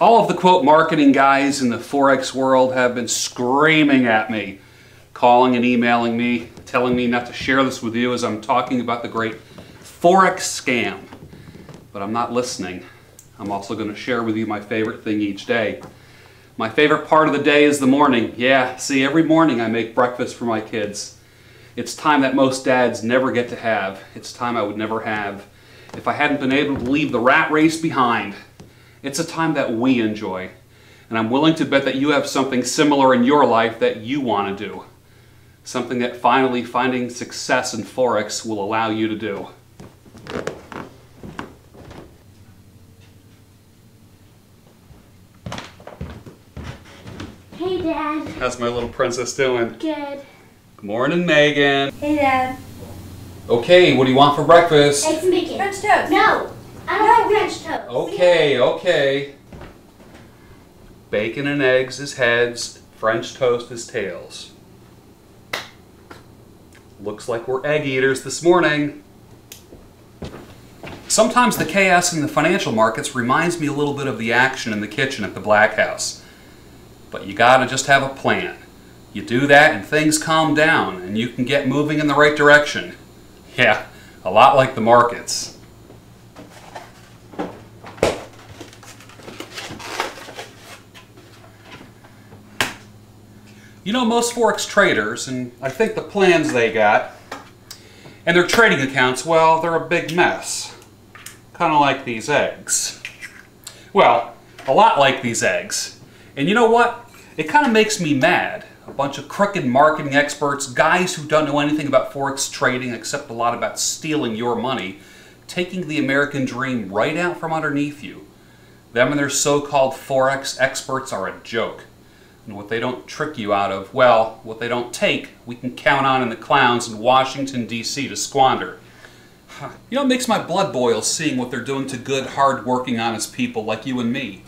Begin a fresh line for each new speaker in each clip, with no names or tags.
All of the quote marketing guys in the Forex world have been screaming at me, calling and emailing me, telling me not to share this with you as I'm talking about the great Forex scam. But I'm not listening. I'm also going to share with you my favorite thing each day. My favorite part of the day is the morning. Yeah, see, every morning I make breakfast for my kids. It's time that most dads never get to have. It's time I would never have if I hadn't been able to leave the rat race behind. It's a time that we enjoy. And I'm willing to bet that you have something similar in your life that you want to do. Something that finally finding success in Forex will allow you to do.
Hey, Dad.
How's my little princess doing?
Good.
Good morning, Megan.
Hey, Dad.
Okay, what do you want for breakfast?
Eggs and bacon. French toast. No, I don't like French toast.
Okay. Bacon and eggs is heads, French toast is tails. Looks like we're egg eaters this morning. Sometimes the chaos in the financial markets reminds me a little bit of the action in the kitchen at the Black House. But you gotta just have a plan. You do that and things calm down and you can get moving in the right direction. Yeah, a lot like the markets. You know, most Forex traders, and I think the plans they got, and their trading accounts, well, they're a big mess. Kind of like these eggs. Well, a lot like these eggs. And you know what? It kind of makes me mad. A bunch of crooked marketing experts, guys who don't know anything about Forex trading except a lot about stealing your money, taking the American dream right out from underneath you. Them and their so-called Forex experts are a joke. And what they don't trick you out of, well, what they don't take, we can count on in the clowns in Washington, D.C. to squander. You know, it makes my blood boil seeing what they're doing to good, hard-working, honest people like you and me.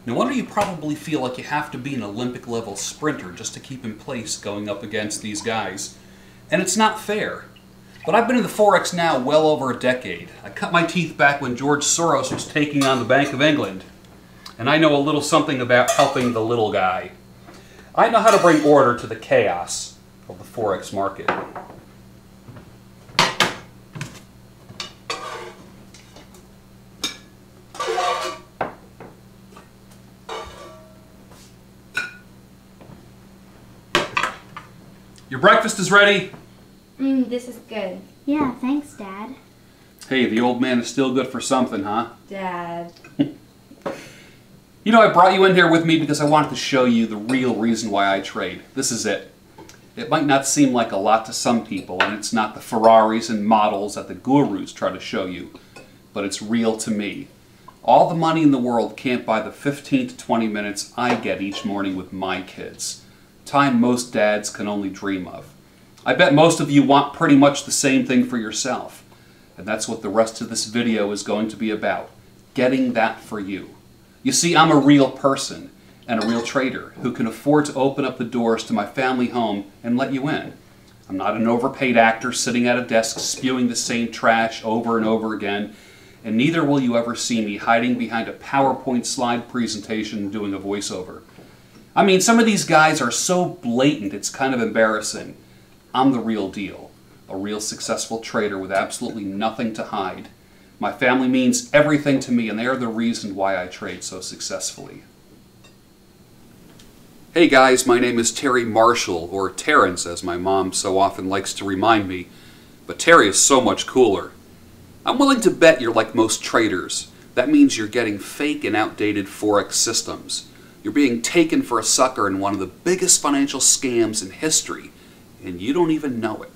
No wonder you probably feel like you have to be an Olympic-level sprinter just to keep in place going up against these guys. And it's not fair. But I've been in the Forex now well over a decade. I cut my teeth back when George Soros was taking on the Bank of England. And I know a little something about helping the little guy. I know how to bring order to the chaos of the Forex market. Your breakfast is ready.
This is good.
Yeah, thanks, Dad.
Hey, the old man is still good for something, huh?
Dad.
You know, I brought you in here with me because I wanted to show you the real reason why I trade. This is it. It might not seem like a lot to some people, and it's not the Ferraris and models that the gurus try to show you, but it's real to me. All the money in the world can't buy the 15 to 20 minutes I get each morning with my kids. Time most dads can only dream of. I bet most of you want pretty much the same thing for yourself, and that's what the rest of this video is going to be about, getting that for you. You see, I'm a real person and a real trader who can afford to open up the doors to my family home and let you in. I'm not an overpaid actor sitting at a desk spewing the same trash over and over again, and neither will you ever see me hiding behind a PowerPoint slide presentation doing a voiceover. I mean, some of these guys are so blatant it's kind of embarrassing. I'm the real deal, a real successful trader with absolutely nothing to hide. My family means everything to me, and they are the reason why I trade so successfully. Hey guys, my name is Terry Marshall, or Terrence as my mom so often likes to remind me, but Terry is so much cooler. I'm willing to bet you're like most traders. That means you're getting fake and outdated Forex systems. You're being taken for a sucker in one of the biggest financial scams in history, and you don't even know it.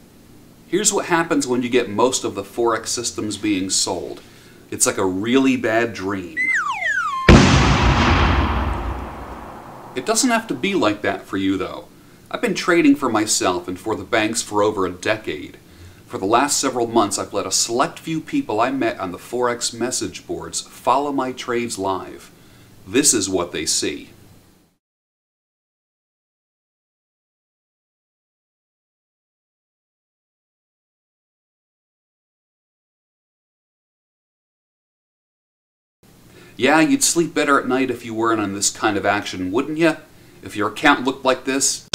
Here's what happens when you get most of the Forex systems being sold. It's like a really bad dream. It doesn't have to be like that for you, though. I've been trading for myself and for the banks for over a decade. For the last several months, I've let a select few people I met on the Forex message boards follow my trades live. This is what they see. Yeah, you'd sleep better at night if you weren't on this kind of action, wouldn't you? If your account looked like this?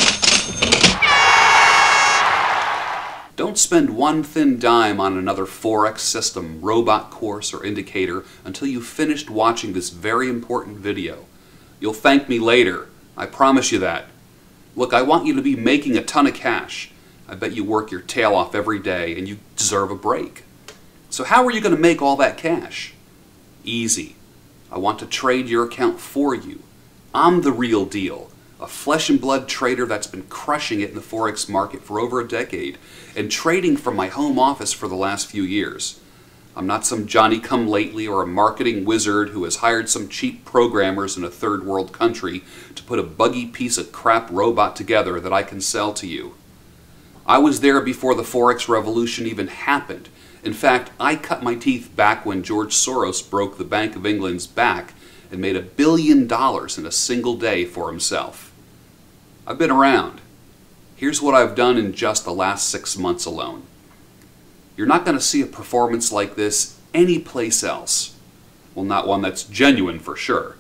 Don't spend one thin dime on another Forex system, robot course, or indicator until you've finished watching this very important video. You'll thank me later. I promise you that. Look, I want you to be making a ton of cash. I bet you work your tail off every day and you deserve a break. So how are you going to make all that cash? Easy. I want to trade your account for you. I'm the real deal. A flesh and blood trader that's been crushing it in the Forex market for over a decade and trading from my home office for the last few years. I'm not some Johnny-come-lately or a marketing wizard who has hired some cheap programmers in a third world country to put a buggy piece of crap robot together that I can sell to you. I was there before the Forex revolution even happened. In fact, I cut my teeth back when George Soros broke the Bank of England's back and made $1 billion in a single day for himself. I've been around. Here's what I've done in just the last 6 months alone. You're not going to see a performance like this anyplace else. Well, not one that's genuine for sure.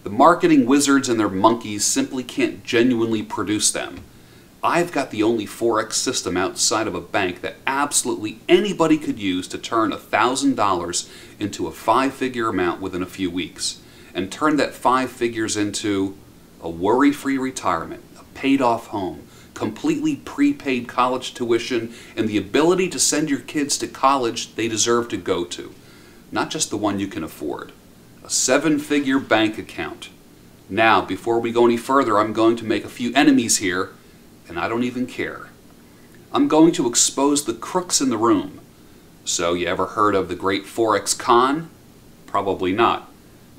The marketing wizards and their monkeys simply can't genuinely produce them. I've got the only Forex system outside of a bank that absolutely anybody could use to turn $1,000 into a 5-figure amount within a few weeks, and turn that 5 figures into a worry-free retirement, a paid-off home, completely prepaid college tuition, and the ability to send your kids to college they deserve to go to. Not just the one you can afford. A 7-figure bank account. Now, before we go any further, I'm going to make a few enemies here, and I don't even care. I'm going to expose the crooks in the room. So, you ever heard of the Great Forex Con? Probably not.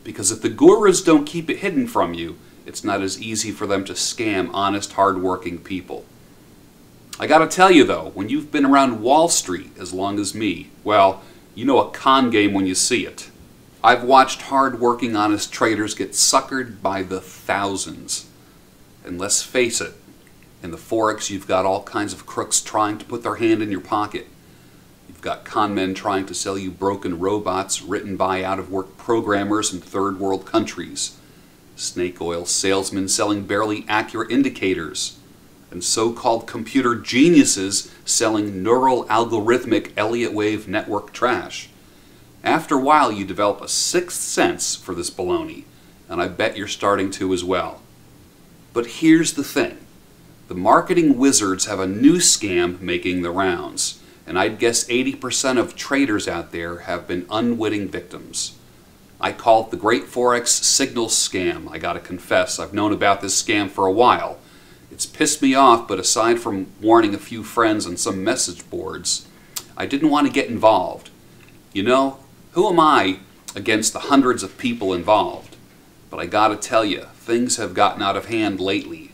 Because if the gurus don't keep it hidden from you, it's not as easy for them to scam honest, hard-working people. I gotta tell you though, when you've been around Wall Street as long as me, well, you know a con game when you see it. I've watched hard-working, honest traders get suckered by the thousands. And let's face it, in the Forex you've got all kinds of crooks trying to put their hand in your pocket. You've got con men trying to sell you broken robots written by out-of-work programmers in third world countries. Snake oil salesmen selling barely accurate indicators. And so-called computer geniuses selling neural algorithmic Elliott wave network trash. After a while you develop a sixth sense for this baloney, and I bet you're starting to as well. But here's the thing. The marketing wizards have a new scam making the rounds, and I'd guess 80% of traders out there have been unwitting victims. I call it the Great Forex Signal Scam. I gotta confess, I've known about this scam for a while. It's pissed me off, but aside from warning a few friends on some message boards, I didn't want to get involved. You know, who am I against the hundreds of people involved? But I gotta tell you, things have gotten out of hand lately.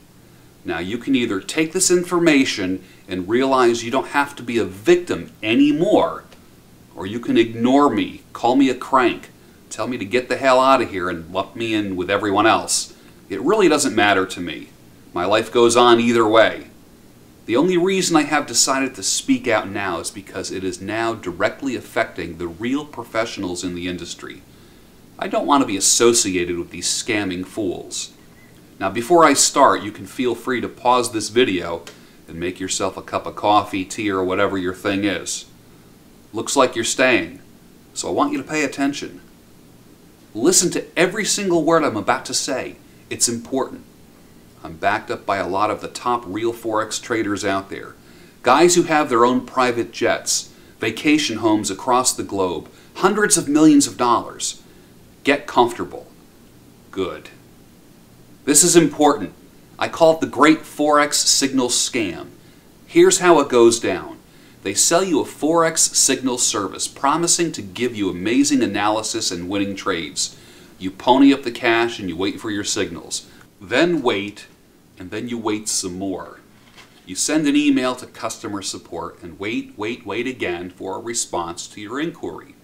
Now you can either take this information and realize you don't have to be a victim anymore, or you can ignore me, call me a crank, tell me to get the hell out of here and lump me in with everyone else. It really doesn't matter to me. My life goes on either way. The only reason I have decided to speak out now is because it is now directly affecting the real professionals in the industry. I don't want to be associated with these scamming fools. Now before I start, you can feel free to pause this video and make yourself a cup of coffee, tea, or whatever your thing is. Looks like you're staying, so I want you to pay attention. Listen to every single word I'm about to say. It's important. I'm backed up by a lot of the top real Forex traders out there. Guys who have their own private jets, vacation homes across the globe, hundreds of millions of dollars. Get comfortable. Good. This is important. I call it the Great Forex Signal Scam. Here's how it goes down. They sell you a Forex signal service promising to give you amazing analysis and winning trades. You pony up the cash and you wait for your signals. Then wait, and then you wait some more. You send an email to customer support and wait again for a response to your inquiry.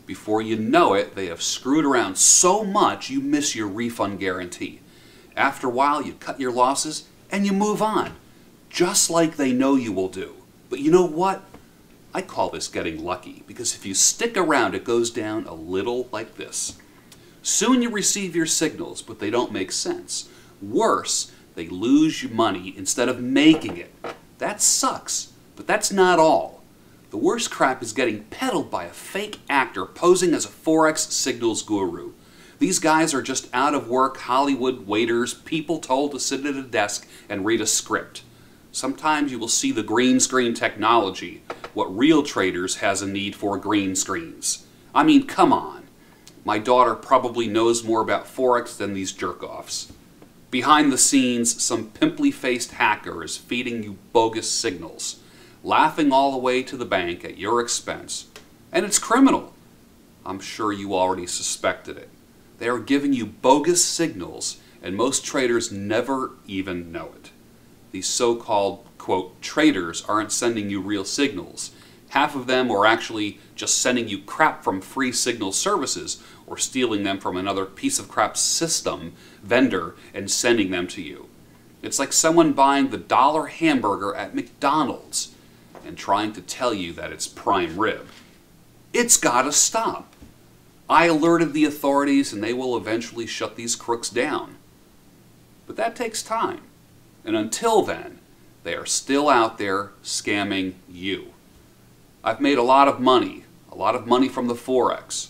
Before you know it, they have screwed around so much you miss your refund guarantee. After a while, you cut your losses and you move on, just like they know you will do. But you know what? I call this getting lucky, because if you stick around, it goes down a little like this. Soon you receive your signals, but they don't make sense. Worse, they lose your money instead of making it. That sucks, but that's not all. The worst crap is getting peddled by a fake actor posing as a Forex signals guru. These guys are just out of work Hollywood waiters, people told to sit at a desk and read a script. Sometimes you will see the green screen technology. What real traders has a need for green screens. I mean, come on. My daughter probably knows more about Forex than these jerk-offs. Behind the scenes, some pimply-faced hacker is feeding you bogus signals, laughing all the way to the bank at your expense. And it's criminal. I'm sure you already suspected it. They are giving you bogus signals, and most traders never even know it. These so-called, quote, traders aren't sending you real signals. Half of them are actually just sending you crap from free signal services or stealing them from another piece of crap system, vendor, and sending them to you. It's like someone buying the dollar hamburger at McDonald's and trying to tell you that it's prime rib. It's gotta stop. I alerted the authorities and they will eventually shut these crooks down. But that takes time. And until then, they are still out there scamming you. I've made a lot of money from the Forex.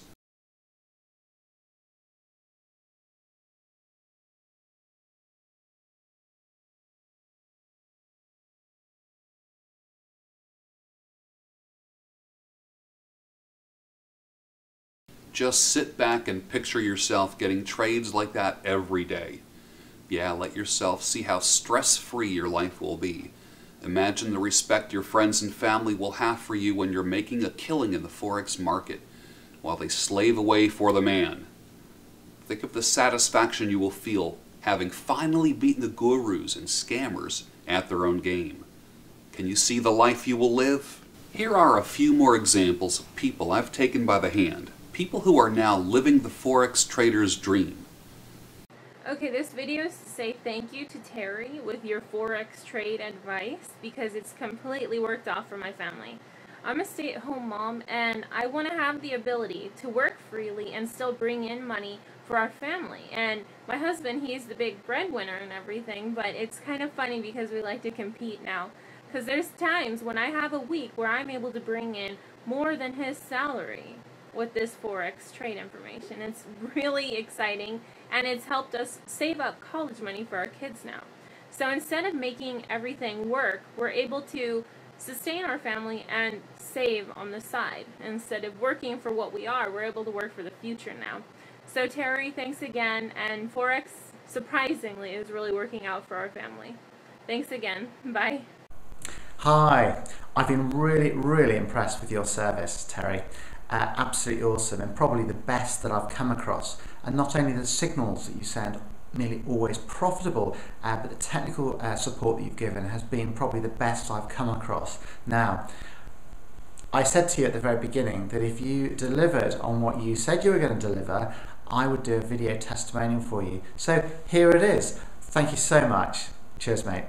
Just sit back and picture yourself getting trades like that every day. Yeah, let yourself see how stress-free your life will be. Imagine the respect your friends and family will have for you when you're making a killing in the Forex market, while they slave away for the man. Think of the satisfaction you will feel having finally beaten the gurus and scammers at their own game. Can you see the life you will live? Here are a few more examples of people I've taken by the hand. People who are now living the Forex trader's dream.
Okay, this video is to say thank you to Terry with your Forex trade advice because it's completely worked off for my family. I'm a stay-at-home mom and I want to have the ability to work freely and still bring in money for our family. And my husband, he's the big breadwinner and everything, but it's kind of funny because we like to compete now. Because there's times when I have a week where I'm able to bring in more than his salary with this Forex trade information. It's really exciting and it's helped us save up college money for our kids now. So instead of making everything work, we're able to sustain our family and save on the side. Instead of working for what we are, we're able to work for the future now. So Terry, thanks again, and Forex, surprisingly, is really working out for our family. Thanks again. Bye.
Hi, I've been really impressed with your service, Terry. Absolutely awesome, and probably the best that I've come across. And not only the signals that you send, nearly always profitable, but the technical support that you've given has been probably the best I've come across. Now, I said to you at the very beginning that if you delivered on what you said you were going to deliver, I would do a video testimonial for you. So here it is. Thank you so much. Cheers, mate.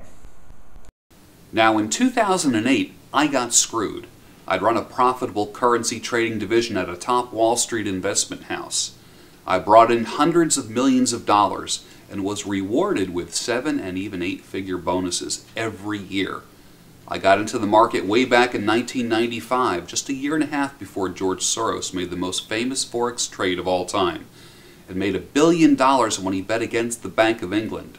Now in 2008, I got screwed. I'd run a profitable currency trading division at a top Wall Street investment house. I brought in hundreds of millions of dollars and was rewarded with 7- and even 8-figure bonuses every year. I got into the market way back in 1995, just a year and a half before George Soros made the most famous Forex trade of all time, and made $1 billion when he bet against the Bank of England.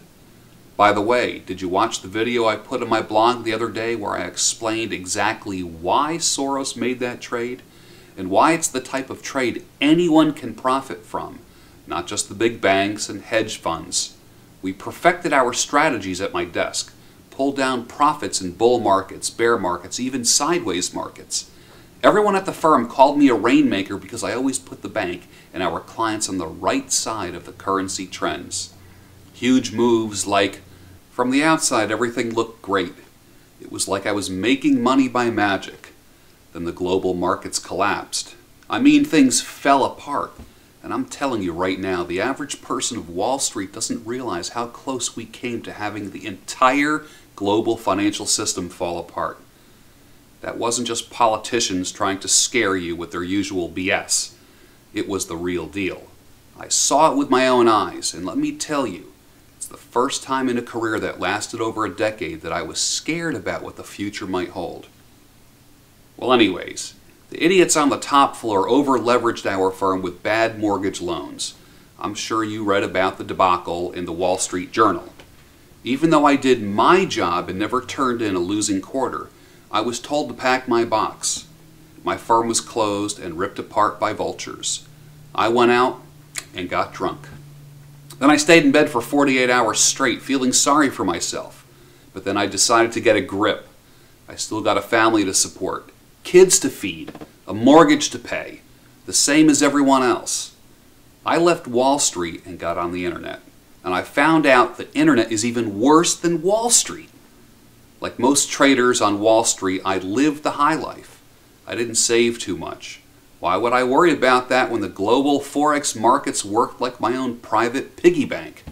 By the way, did you watch the video I put on my blog the other day where I explained exactly why Soros made that trade and why it's the type of trade anyone can profit from, not just the big banks and hedge funds? We perfected our strategies at my desk, pulled down profits in bull markets, bear markets, even sideways markets. Everyone at the firm called me a rainmaker because I always put the bank and our clients on the right side of the currency trends. Huge moves like, from the outside, everything looked great. It was like I was making money by magic. Then the global markets collapsed. I mean, things fell apart. And I'm telling you right now, the average person of Wall Street doesn't realize how close we came to having the entire global financial system fall apart. That wasn't just politicians trying to scare you with their usual BS. It was the real deal. I saw it with my own eyes, and let me tell you, it's the first time in a career that lasted over a decade that I was scared about what the future might hold. Well, anyways, the idiots on the top floor over-leveraged our firm with bad mortgage loans. I'm sure you read about the debacle in the Wall Street Journal. Even though I did my job and never turned in a losing quarter, I was told to pack my box. My firm was closed and ripped apart by vultures. I went out and got drunk. Then I stayed in bed for 48 hours straight, feeling sorry for myself. But then I decided to get a grip. I still got a family to support, kids to feed, a mortgage to pay, the same as everyone else. I left Wall Street and got on the internet. And I found out the internet is even worse than Wall Street. Like most traders on Wall Street, I lived the high life. I didn't save too much. Why would I worry about that when the global Forex markets worked like my own private piggy bank?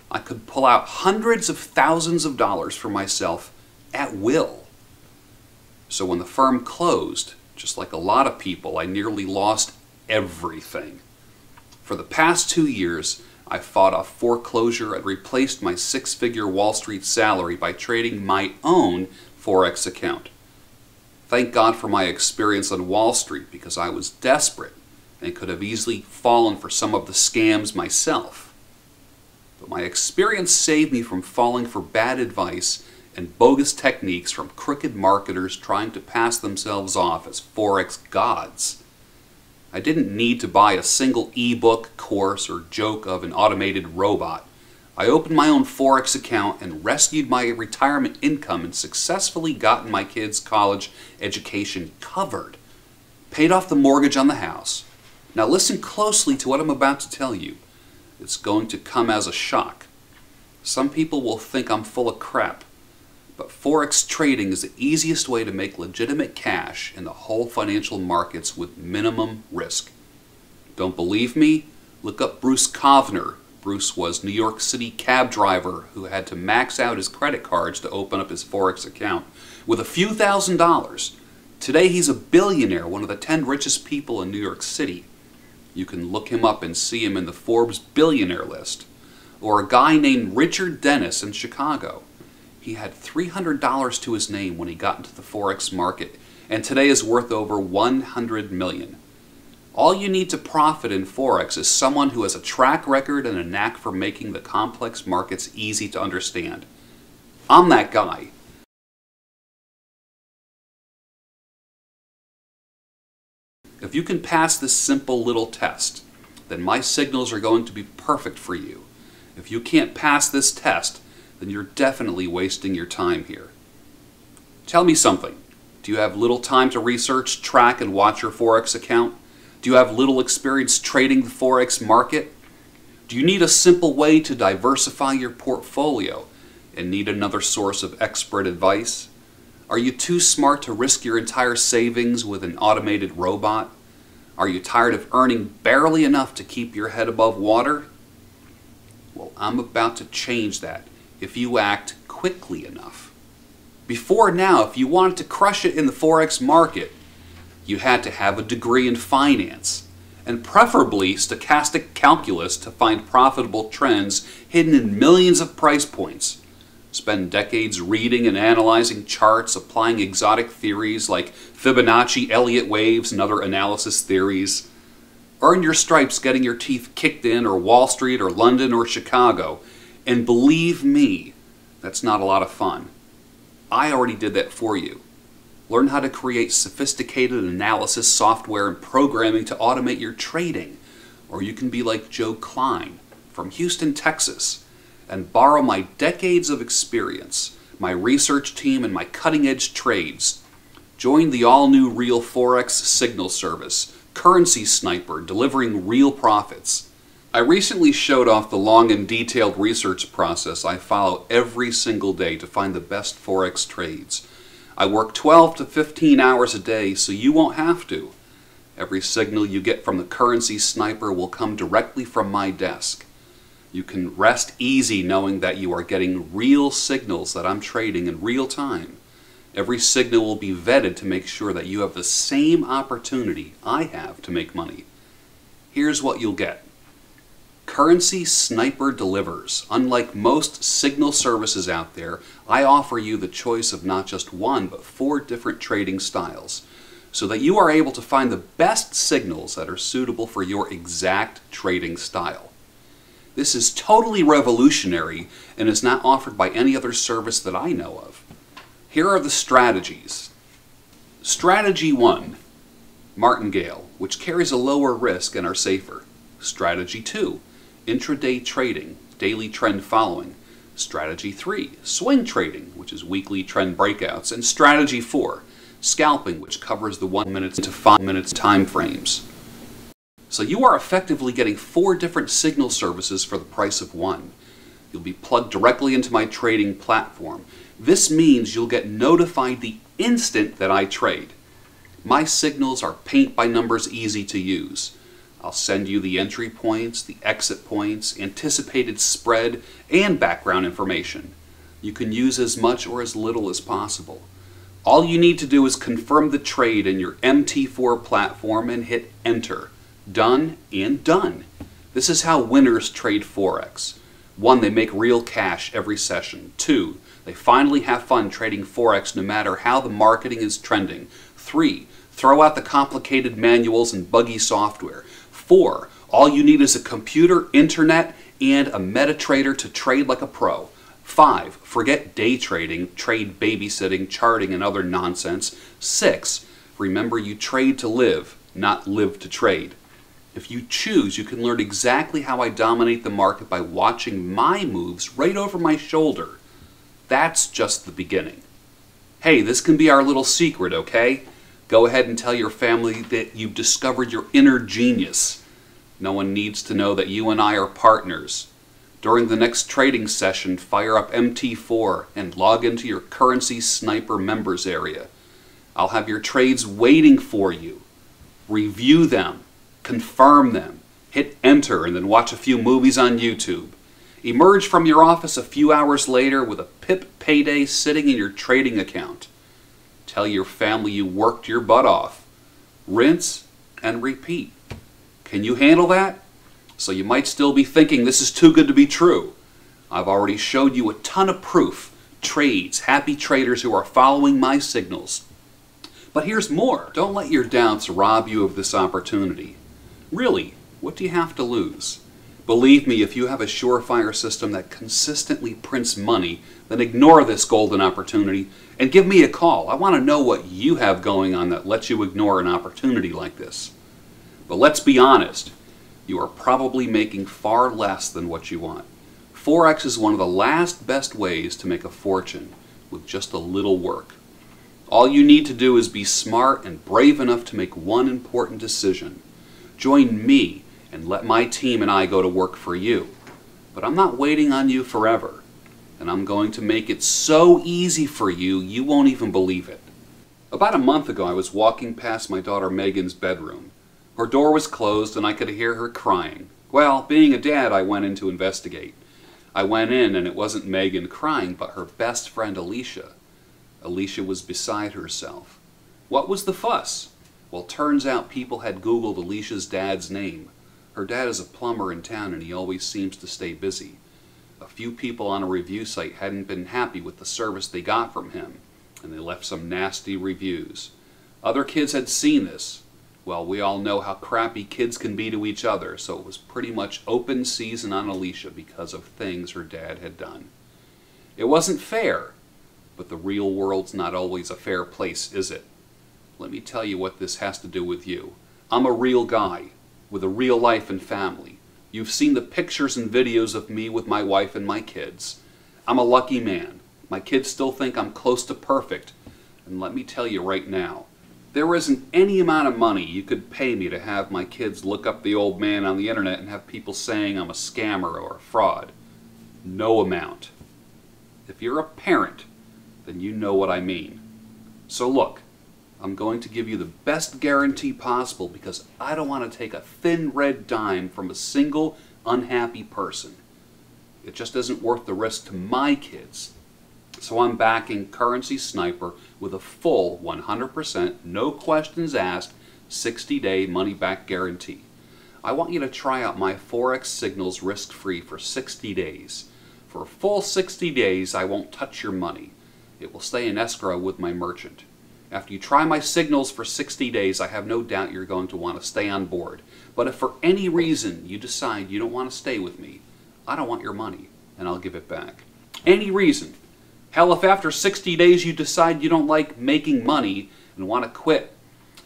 I could pull out hundreds of thousands of dollars for myself at will. So when the firm closed, just like a lot of people, I nearly lost everything. For the past 2 years, I fought off foreclosure and replaced my six-figure Wall Street salary by trading my own Forex account. Thank God for my experience on Wall Street, because I was desperate and could have easily fallen for some of the scams myself. But my experience saved me from falling for bad advice and bogus techniques from crooked marketers trying to pass themselves off as Forex gods. I didn't need to buy a single ebook, course, or joke of an automated robot. I opened my own Forex account and rescued my retirement income and successfully gotten my kids' college education covered. Paid off the mortgage on the house. Now listen closely to what I'm about to tell you. It's going to come as a shock. Some people will think I'm full of crap. But Forex trading is the easiest way to make legitimate cash in the whole financial markets with minimum risk. Don't believe me? Look up Bruce Kovner. Bruce was New York City cab driver who had to max out his credit cards to open up his Forex account with a few $1,000s. Today he's a billionaire, one of the 10 richest people in New York City. You can look him up and see him in the Forbes billionaire list. Or a guy named Richard Dennis in Chicago. He had $300 to his name when he got into the Forex market, and today is worth over $100 million. All you need to profit in Forex is someone who has a track record and a knack for making the complex markets easy to understand. I'm that guy. If you can pass this simple little test, then my signals are going to be perfect for you. If you can't pass this test, then you're definitely wasting your time here. Tell me something. Do you have little time to research, track, and watch your Forex account? Do you have little experience trading the Forex market? Do you need a simple way to diversify your portfolio and need another source of expert advice? Are you too smart to risk your entire savings with an automated robot? Are you tired of earning barely enough to keep your head above water? Well, I'm about to change that if you act quickly enough. Before now, if you wanted to crush it in the Forex market, you had to have a degree in finance, and preferably stochastic calculus to find profitable trends hidden in millions of price points. Spend decades reading and analyzing charts, applying exotic theories like Fibonacci, Elliott waves, and other analysis theories. Earn your stripes getting your teeth kicked in or Wall Street or London or Chicago. And believe me, that's not a lot of fun. I already did that for you. Learn how to create sophisticated analysis software and programming to automate your trading. Or you can be like Joe Klein from Houston, Texas, and borrow my decades of experience, my research team, and my cutting-edge trades. Join the all-new Real Forex Signal Service, Currency Sniper, delivering real profits. I recently showed off the long and detailed research process I follow every single day to find the best Forex trades. I work 12 to 15 hours a day, so you won't have to. Every signal you get from the Currency Sniper will come directly from my desk. You can rest easy knowing that you are getting real signals that I'm trading in real time. Every signal will be vetted to make sure that you have the same opportunity I have to make money. Here's what you'll get. Currency Sniper delivers. Unlike most signal services out there, I offer you the choice of not just one, but 4 different trading styles, so that you are able to find the best signals that are suitable for your exact trading style. This is totally revolutionary and is not offered by any other service that I know of. Here are the strategies. Strategy 1, martingale, which carries a lower risk and are safer. Strategy 2, intraday trading, daily trend following. Strategy 3, swing trading, which is weekly trend breakouts. And Strategy 4, scalping, which covers the 1 minute to 5 minutes time frames. So you are effectively getting 4 different signal services for the price of one. You'll be plugged directly into my trading platform. This means you'll get notified the instant that I trade. My signals are paint by numbers easy to use. I'll send you the entry points, the exit points, anticipated spread, and background information. You can use as much or as little as possible. All you need to do is confirm the trade in your MT4 platform and hit enter. Done and done. This is how winners trade Forex. 1, they make real cash every session. 2, they finally have fun trading Forex no matter how the marketing is trending. 3, throw out the complicated manuals and buggy software. 4, all you need is a computer, internet, and a MetaTrader to trade like a pro. 5, forget day trading, trade babysitting, charting, and other nonsense. 6, remember you trade to live, not live to trade. If you choose, you can learn exactly how I dominate the market by watching my moves right over my shoulder. That's just the beginning. Hey, this can be our little secret, okay? Go ahead and tell your family that you've discovered your inner genius. No one needs to know that you and I are partners. During the next trading session, fire up MT4 and log into your Currency Sniper members area. I'll have your trades waiting for you. Review them, confirm them, hit enter, and then watch a few movies on YouTube. Emerge from your office a few hours later with a PIP payday sitting in your trading account. Tell your family you worked your butt off. Rinse and repeat. Can you handle that? So you might still be thinking this is too good to be true. I've already showed you a ton of proof, trades, happy traders who are following my signals. But here's more. Don't let your doubts rob you of this opportunity. Really, what do you have to lose? Believe me, if you have a surefire system that consistently prints money, then ignore this golden opportunity and give me a call. I want to know what you have going on that lets you ignore an opportunity like this. But let's be honest, you are probably making far less than what you want. Forex is one of the last best ways to make a fortune with just a little work. All you need to do is be smart and brave enough to make one important decision. Join me and let my team and I go to work for you. But I'm not waiting on you forever. And I'm going to make it so easy for you, you won't even believe it. About a month ago, I was walking past my daughter Megan's bedroom. Her door was closed and I could hear her crying. Well, being a dad, I went in to investigate. I went in and it wasn't Megan crying, but her best friend Alicia. Alicia was beside herself. What was the fuss? Well, turns out people had Googled Alicia's dad's name. Her dad is a plumber in town and he always seems to stay busy. A few people on a review site hadn't been happy with the service they got from him, and they left some nasty reviews. Other kids had seen this. Well, we all know how crappy kids can be to each other, so it was pretty much open season on Alicia because of things her dad had done. It wasn't fair, but the real world's not always a fair place, is it? Let me tell you what this has to do with you. I'm a real guy, with a real life and family. You've seen the pictures and videos of me with my wife and my kids. I'm a lucky man. My kids still think I'm close to perfect. And let me tell you right now, there isn't any amount of money you could pay me to have my kids look up the old man on the internet and have people saying I'm a scammer or a fraud. No amount. If you're a parent, then you know what I mean. So look, I'm going to give you the best guarantee possible because I don't want to take a thin red dime from a single unhappy person. It just isn't worth the risk to my kids. So I'm backing Currency Sniper with a full 100%, no questions asked, 60-day money-back guarantee. I want you to try out my Forex signals risk-free for 60 days. For a full 60 days, I won't touch your money. It will stay in escrow with my merchant. After you try my signals for 60 days, I have no doubt you're going to want to stay on board. But if for any reason you decide you don't want to stay with me, I don't want your money, and I'll give it back. Any reason. Hell, if after 60 days you decide you don't like making money and want to quit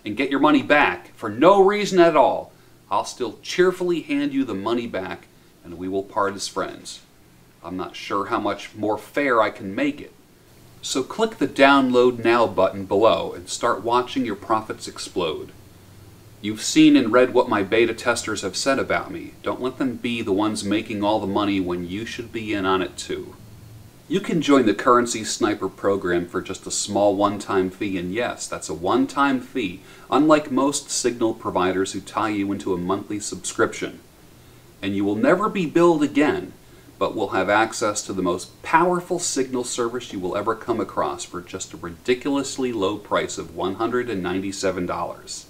and get your money back for no reason at all, I'll still cheerfully hand you the money back and we will part as friends. I'm not sure how much more fair I can make it. So click the Download Now button below and start watching your profits explode. You've seen and read what my beta testers have said about me. Don't let them be the ones making all the money when you should be in on it too. You can join the Currency Sniper program for just a small one-time fee, and yes, that's a one-time fee, unlike most signal providers who tie you into a monthly subscription. And you will never be billed again, but will have access to the most powerful signal service you will ever come across for just a ridiculously low price of $197.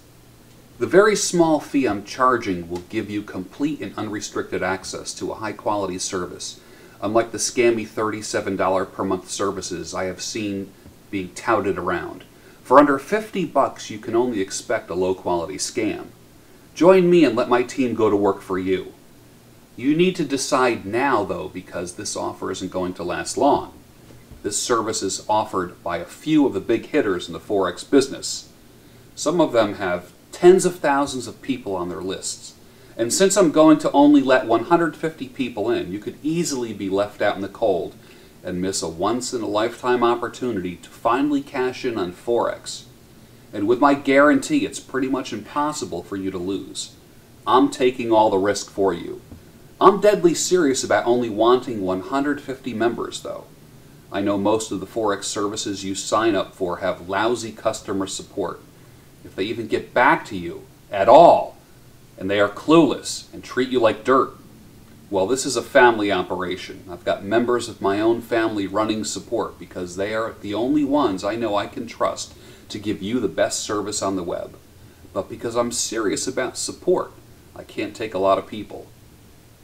The very small fee I'm charging will give you complete and unrestricted access to a high-quality service, unlike the scammy $37 per month services I have seen being touted around. For under $50 you can only expect a low-quality scam. Join me and let my team go to work for you. You need to decide now, though, because this offer isn't going to last long. This service is offered by a few of the big hitters in the Forex business. Some of them have tens of thousands of people on their lists. And since I'm going to only let 150 people in, you could easily be left out in the cold and miss a once-in-a-lifetime opportunity to finally cash in on Forex. And with my guarantee, it's pretty much impossible for you to lose. I'm taking all the risk for you. I'm deadly serious about only wanting 150 members, though. I know most of the Forex services you sign up for have lousy customer support. If they even get back to you at all, and they are clueless and treat you like dirt, well, this is a family operation. I've got members of my own family running support because they are the only ones I know I can trust to give you the best service on the web. But because I'm serious about support, I can't take a lot of people.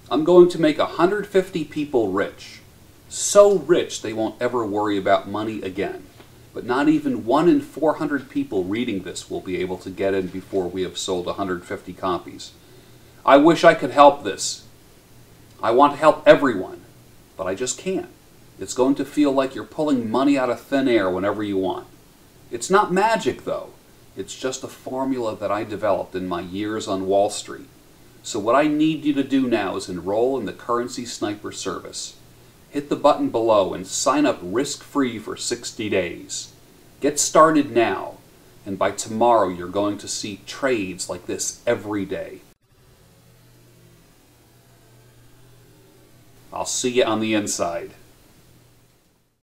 I'm going to make 150 people rich. So rich they won't ever worry about money again. But not even 1 in 400 people reading this will be able to get in before we have sold 150 copies. I wish I could help this. I want to help everyone, but I just can't. It's going to feel like you're pulling money out of thin air whenever you want. It's not magic, though. It's just a formula that I developed in my years on Wall Street. So what I need you to do now is enroll in the Currency Sniper service. Hit the button below and sign up risk-free for 60 days. Get started now, and by tomorrow you're going to see trades like this every day. I'll see you on the inside.